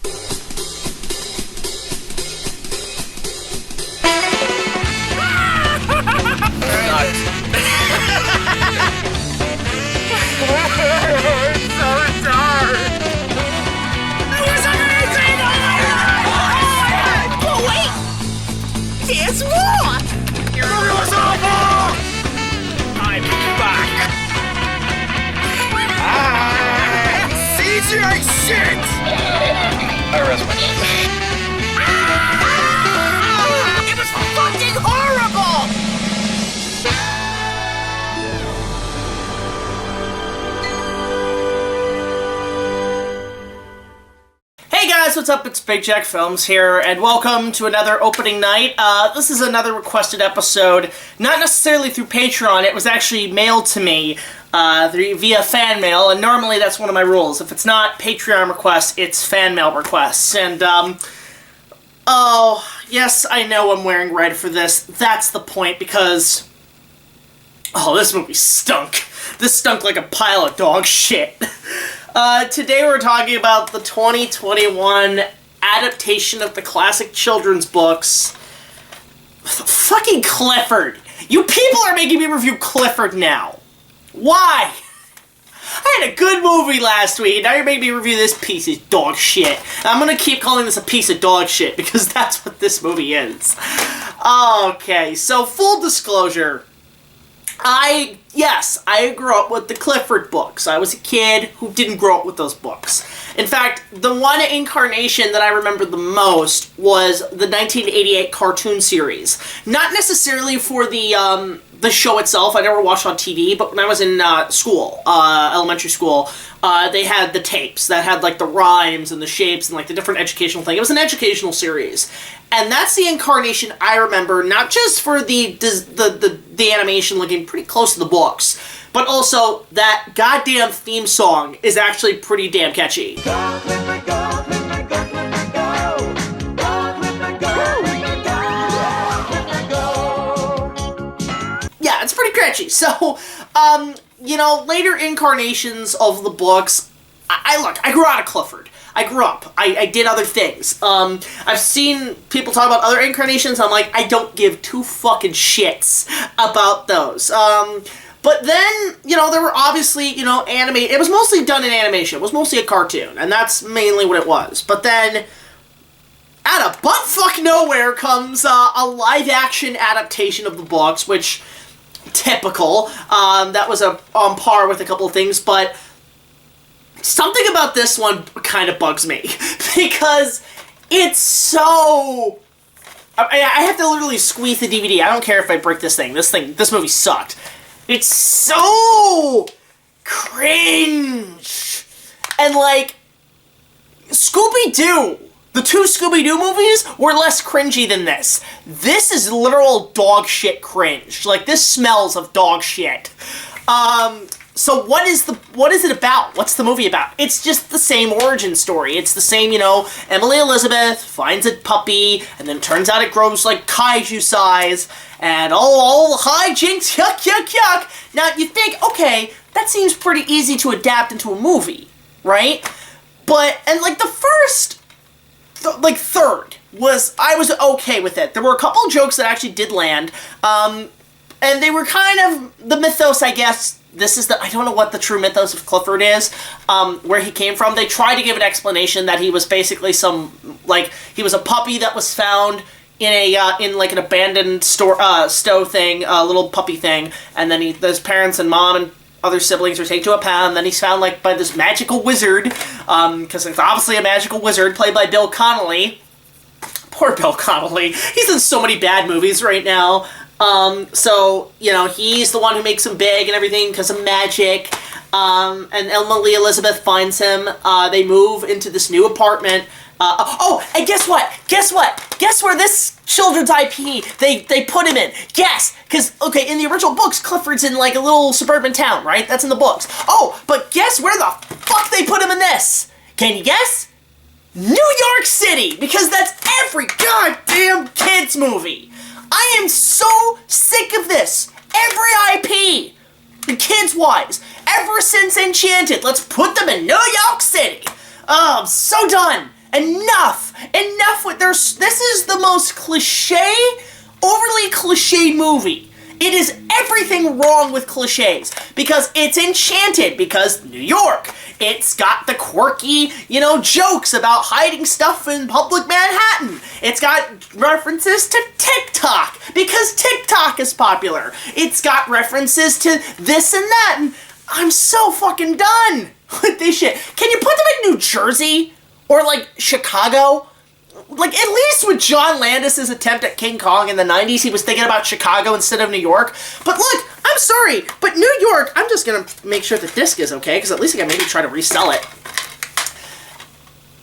It's so dark. It was amazing! Oh wait! There's more! It was awful! I'm back! CGI shit! I rest my case. It was fucking horrible! Hey guys, what's up? It's BigJackFilms here, and welcome to another opening night. This is another requested episode, not necessarily through Patreon. It was actually mailed to me via fan mail, and normally that's one of my rules. If it's not Patreon requests, it's fan mail requests. And, oh, yes, I know I'm wearing red for this. That's the point, because, oh, this movie stunk. This stunk like a pile of dog shit. Today we're talking about the 2021 adaptation of the classic children's books. Fucking Clifford. You people are making me review Clifford now. Why? I had a good movie last week, and now you're making me review this piece of dog shit. I'm gonna keep calling this a piece of dog shit, because that's what this movie is. Okay, so full disclosure. Yes, I grew up with the Clifford books. I was a kid who didn't grow up with those books. In fact, the one incarnation that I remember the most was the 1988 cartoon series. Not necessarily for the show itself. I never watched on TV, but when I was in school, elementary school, they had the tapes that had like the rhymes and the shapes and like the different educational thing. It was an educational series. And that's the incarnation I remember, not just for the animation looking pretty close to the books, but also that goddamn theme song is actually pretty damn catchy. Go, Clifford, go, Clifford, go, Clifford, go. Go, Clifford, go, Clifford, go. Yeah, it's pretty catchy. So, you know, later incarnations of the books, I grew out of Clifford. I grew up. I did other things. I've seen people talk about other incarnations. I'm like, I don't give two fucking shits about those. But then, you know, there were obviously, you know, it was mostly done in animation. It was mostly a cartoon, and that's mainly what it was. But then, out of buttfuck nowhere comes a live-action adaptation of the books, which, typical. That was on par with a couple of things, but something about this one kind of bugs me, because it's so... I have to literally squeeze the DVD. I don't care if I break this thing. This movie sucked. It's so cringe. And like, Scooby-Doo, the two Scooby-Doo movies were less cringy than this. This is literal dog shit cringe. Like, this smells of dog shit. So what is it about? What's the movie about? It's just the same origin story. It's the same, you know, Emily Elizabeth finds a puppy, and then turns out it grows like kaiju size, and all the hijinks, yuck, yuck, yuck. Now, you think, okay, that seems pretty easy to adapt into a movie, right? But, and like the first, third, I was okay with it. There were a couple of jokes that actually did land, and they were kind of the mythos, I guess. This is I don't know what the true mythos of Clifford is, where he came from. They tried to give an explanation that he was basically he was a puppy that was found in like an abandoned stow thing, a little puppy thing, and then his parents and mom and other siblings were taken to a pound, and then he's found like by this magical wizard, because it's obviously a magical wizard, played by Bill Connolly. Poor Bill Connolly. He's in so many bad movies right now. So, you know, he's the one who makes him big and everything because of magic, and Emily Elizabeth finds him. They move into this new apartment. Oh, and guess what? Guess where this children's IP they put him in? Guess! Because, okay, in the original books, Clifford's in, like, a little suburban town, right? That's in the books. Oh, but guess where the fuck they put him in this? Can you guess? New York City! Because that's every goddamn kid's movie! I am so sick of this. Every IP, kids-wise, ever since Enchanted, let's put them in New York City. Oh, I'm so done. Enough! Enough with their... This is the most cliche, overly cliche movie. It is everything wrong with cliches, because it's enchanted, because New York. It's got the quirky, jokes about hiding stuff in public Manhattan. It's got references to TikTok, because TikTok is popular. It's got references to this and that, and I'm so fucking done with this shit. Can you put them in New Jersey? Or, Chicago? At least with John Landis's attempt at King Kong in the 90s, he was thinking about Chicago instead of New York. But look, I'm sorry, but New York, I'm just gonna make sure the disc is okay, because at least I can maybe try to resell it.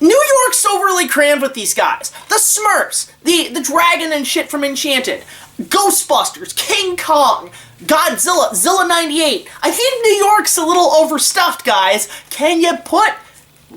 New York's overly crammed with these guys. The Smurfs, the dragon and shit from Enchanted, Ghostbusters, King Kong, Godzilla, Zilla 98. I think New York's a little overstuffed, guys. Can you put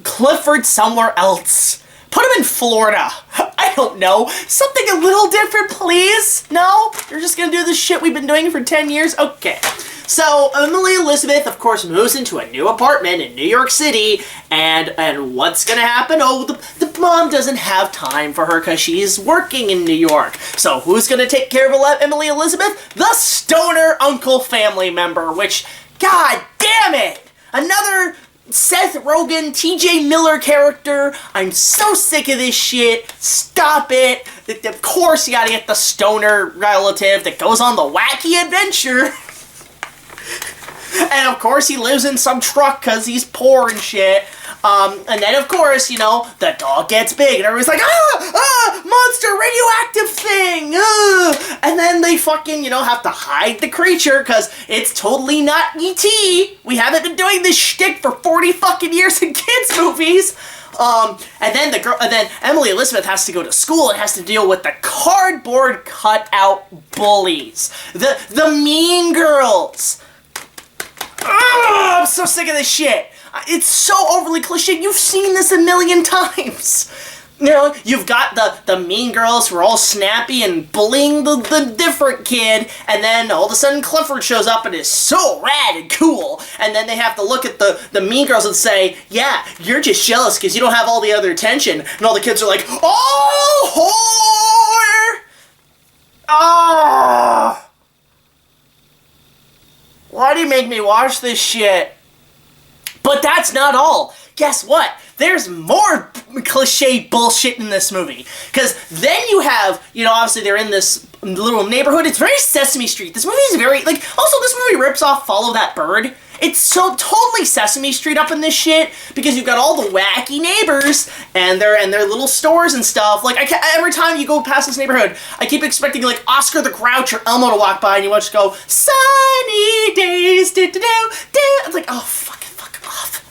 Clifford somewhere else? Put him in Florida. I don't know. Something a little different, please? No? You're just gonna do this shit we've been doing for 10 years? Okay. So, Emily Elizabeth, of course, moves into a new apartment in New York City, and what's gonna happen? Oh, the mom doesn't have time for her because she's working in New York. So, who's gonna take care of Emily Elizabeth? The stoner uncle family member, which, god damn it! Another Seth Rogen, TJ Miller character. I'm so sick of this shit. Stop it. Of course you gotta get the stoner relative that goes on the wacky adventure. And of course he lives in some truck because he's poor and shit. And then of course, the dog gets big and everybody's like, monster, radioactive thing, and then they fucking, have to hide the creature because it's totally not E.T. We haven't been doing this shtick for 40 fucking years in kids' movies. And then Emily Elizabeth has to go to school and has to deal with the cardboard cutout bullies. The mean girls. I'm so sick of this shit. It's so overly cliche. You've seen this a million times. You've got the mean girls who are all snappy and bullying the different kid, and then all of a sudden Clifford shows up and is so rad and cool, and then they have to look at the mean girls and say, yeah, you're just jealous because you don't have all the other attention, and all the kids are like, oh, whore! Oh! Why do you make me watch this shit? But that's not all. Guess what? There's more cliche bullshit in this movie. Because then you have, obviously they're in this little neighborhood. It's very Sesame Street. This movie is very, also this movie rips off Follow That Bird. It's so totally Sesame Street up in this shit because you've got all the wacky neighbors and their little stores and stuff. Every time you go past this neighborhood, I keep expecting Oscar the Grouch or Elmo to walk by and you just go, sunny days, do-do-do-do. It's like, oh, fuck off.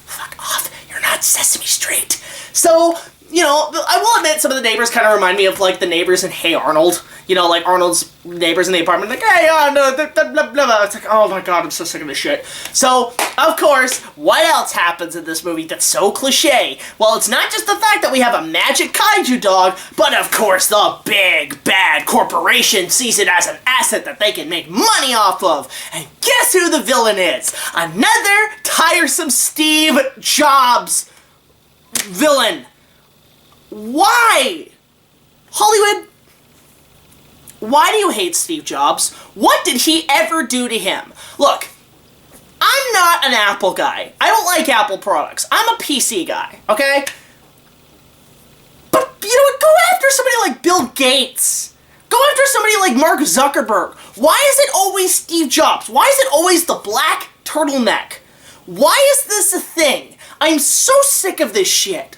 You're not Sesame Street. So, I will admit some of the neighbors kind of remind me of the neighbors in Hey Arnold. Arnold's neighbors in the apartment, hey, no, blah, blah, blah. It's oh my god, I'm so sick of this shit. So, of course, what else happens in this movie that's so cliche? Well, it's not just the fact that we have a magic kaiju dog, but of course the big bad corporation sees it as an asset that they can make money off of. And guess who the villain is? Another tiresome Steve Jobs villain. Why? Hollywood, why do you hate Steve Jobs? What did he ever do to him? Look, I'm not an Apple guy. I don't like Apple products. I'm a PC guy, okay? But, go after somebody like Bill Gates. Go after somebody like Mark Zuckerberg. Why is it always Steve Jobs? Why is it always the black turtleneck? Why is this a thing? I'm so sick of this shit.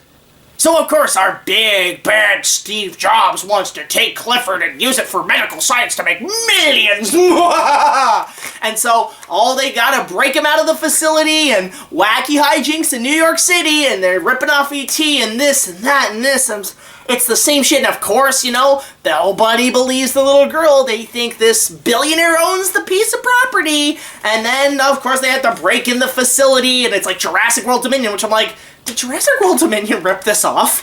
So, of course, our big, bad Steve Jobs wants to take Clifford and use it for medical science to make millions. And so, they gotta break him out of the facility and wacky hijinks in New York City, and they're ripping off E.T. and this and that and this. And it's the same shit. And, of course, nobody believes the little girl. They think this billionaire owns the piece of property. And then, of course, they have to break in the facility, and it's like Jurassic World Dominion, which I'm like, did Jurassic World Dominion rip this off?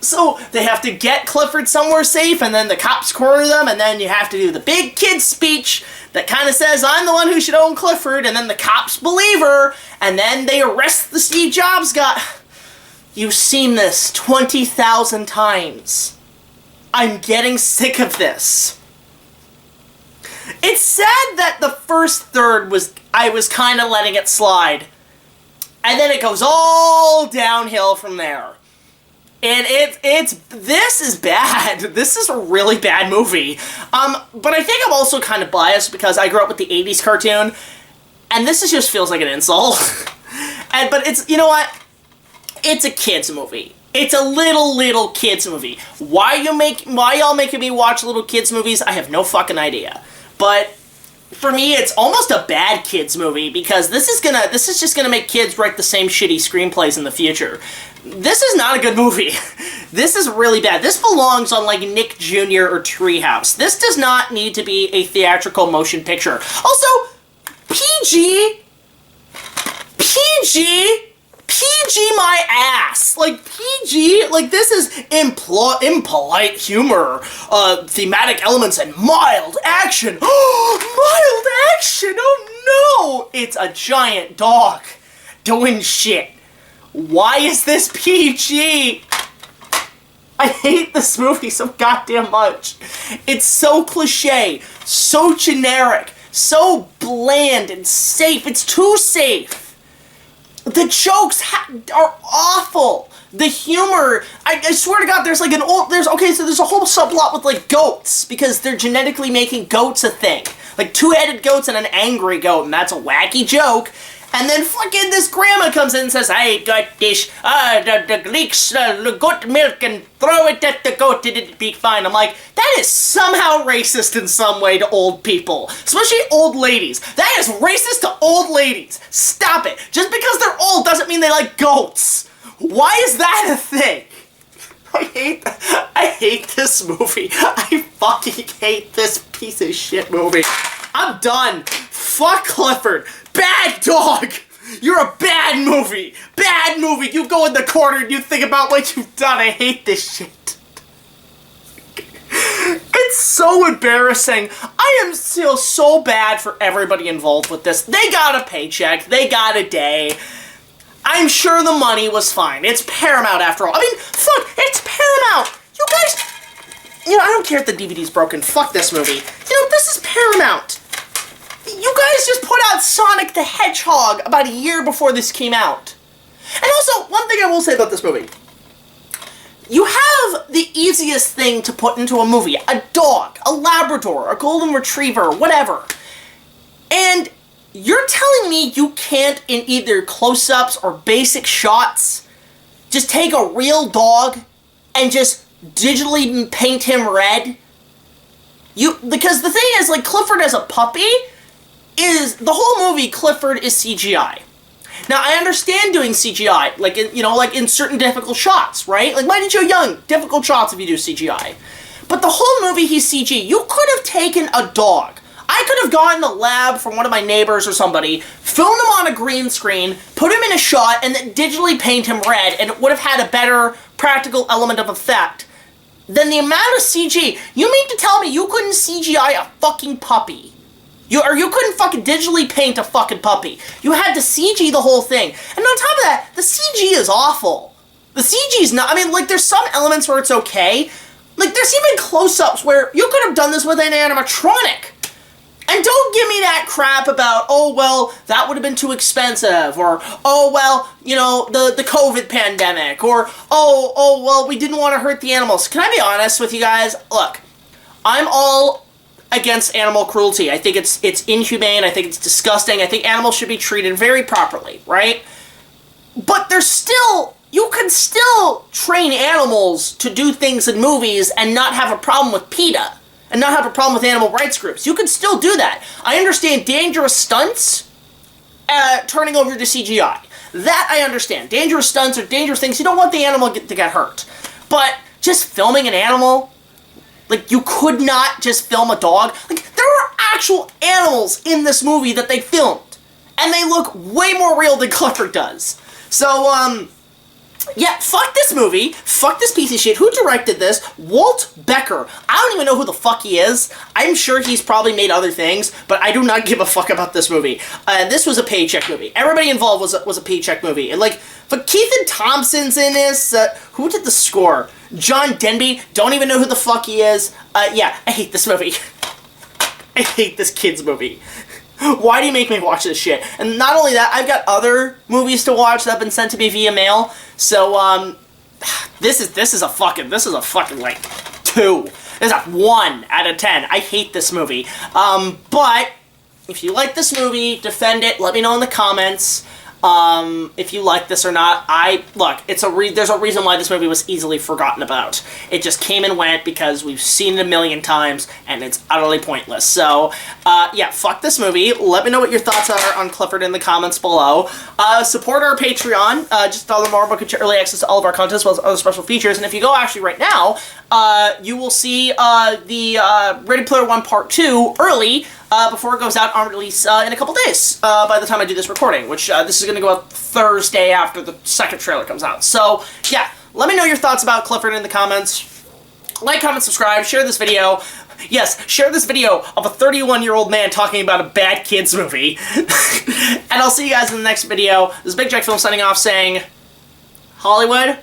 So they have to get Clifford somewhere safe, and then the cops corner them, and then you have to do the big kid speech that kind of says, I'm the one who should own Clifford, and then the cops believe her, and then they arrest the Steve Jobs guy. you've seen this 20,000 times. I'm getting sick of this. It's sad that the first third I was kind of letting it slide. And then it goes all downhill from there. And this is bad. This is a really bad movie. But I think I'm also kind of biased because I grew up with the 80s cartoon, and this just feels like an insult. But it's, you know what? It's a kid's movie. It's a little kids movie. Why y'all making me watch little kids movies? I have no fucking idea. But for me, it's almost a bad kids movie because this is just gonna make kids write the same shitty screenplays in the future. This is not a good movie. This is really bad. This belongs on like Nick Jr. or Treehouse. This does not need to be a theatrical motion picture. Also, PG my ass. Like, PG, like, this is impolite humor, thematic elements, and mild action. Mild action! Oh no! It's a giant dog doing shit. Why is this PG? I hate this movie so goddamn much. It's so cliche, so generic, so bland and safe. It's too safe. The jokes are awful. The humor, I swear to God, there's a whole subplot with like goats because they're genetically making goats a thing. Like two-headed goats and an angry goat, and that's a wacky joke. And then fucking this grandma comes in and says, I got this, the leaks, goat milk, and throw it at the goat, it'd be fine. I'm like, that is somehow racist in some way to old people. Especially old ladies. That is racist to old ladies. Stop it. Just because they're old doesn't mean they like goats. Why is that a thing? I hate this movie. I fucking hate this piece of shit movie. I'm done. Fuck Clifford. Bad dog. You're a bad movie. Bad movie. You go in the corner and you think about what you've done. I hate this shit. It's so embarrassing. I am still so bad for everybody involved with this. They got a paycheck. They got a day. I'm sure the money was fine. It's Paramount after all. I mean, fuck, it's Paramount. You guys, I don't care if the DVD's broken. Fuck this movie. This is Paramount. You guys just put out Sonic the Hedgehog about a year before this came out. And also, one thing I will say about this movie. You have the easiest thing to put into a movie. A dog, a Labrador, a Golden Retriever, whatever. And you're telling me you can't, in either close-ups or basic shots, just take a real dog and just digitally paint him red? Because the thing is, like, Clifford as a puppy is, the whole movie, Clifford is CGI. Now, I understand doing CGI, like, in certain difficult shots, right? Like, Mighty Joe Young, difficult shots if you do CGI. But the whole movie, he's CG. You could have taken a dog. I could have gotten a lab from one of my neighbors or somebody, filmed him on a green screen, put him in a shot, and then digitally paint him red, and it would have had a better practical element of effect than the amount of CG. You mean to tell me you couldn't CGI a fucking puppy? You couldn't fucking digitally paint a fucking puppy. You had to CG the whole thing. And on top of that, the CG is awful. The CG's not, I mean, like, there's some elements where it's okay. Like, there's even close-ups where you could have done this with an animatronic. And don't give me that crap about, oh, well, that would have been too expensive, or, oh, well, the COVID pandemic, or, oh, well, we didn't want to hurt the animals. Can I be honest with you guys? Look, I'm all against animal cruelty. I think it's inhumane. I think it's disgusting. I think animals should be treated very properly, right? But you can still train animals to do things in movies and not have a problem with PETA. And not have a problem with animal rights groups. You can still do that. I understand dangerous stunts, turning over to CGI. That I understand. Dangerous stunts are dangerous things. You don't want the animal to get hurt. But just filming an animal, like, you could not just film a dog. Like, there are actual animals in this movie that they filmed. And they look way more real than Clifford does. So, Yeah, fuck this movie. Fuck this piece of shit. Who directed this? Walt Becker. I don't even know who the fuck he is. I'm sure he's probably made other things, but I do not give a fuck about this movie. This was a paycheck movie. Everybody involved was a paycheck movie. And, like, but Keithan Thompson's in this. Who did the score? John Denby. Don't even know who the fuck he is. Yeah, I hate this movie. I hate this kid's movie. Why do you make me watch this shit? And not only that, I've got other movies to watch that have been sent to me via mail. So, this is a fucking like 2. This is a 1 out of 10. I hate this movie. But if you like this movie, defend it. Let me know in the comments. If you like this or not. Look, there's a reason why this movie was easily forgotten about. It just came and went because we've seen it a million times and it's utterly pointless. So, yeah, fuck this movie. Let me know what your thoughts are on Clifford in the comments below. Support our Patreon. Just $1 more, but get early access to all of our content as well as other special features. And if you go actually right now, you will see the Ready Player One Part 2 early. Before it goes out on release in a couple days, by the time I do this recording, which this is going to go out Thursday after the second trailer comes out. So, yeah, let me know your thoughts about Clifford in the comments. Like, comment, subscribe, share this video. Yes, share this video of a 31-year-old man talking about a bad kids movie. And I'll see you guys in the next video. This is BigJackFilms signing off saying, Hollywood,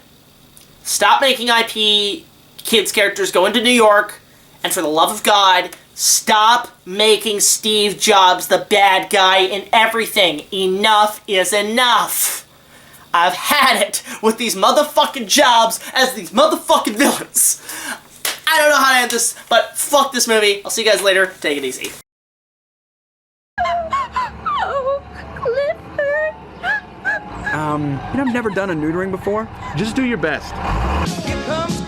stop making IP kids characters go into New York, and for the love of God, stop making Steve Jobs the bad guy in everything. Enough is enough. I've had it with these motherfucking Jobs as these motherfucking villains. I don't know how to end this, but fuck this movie. I'll see you guys later. Take it easy. Oh, Clifford. I've never done a neutering before. Just do your best. Here comes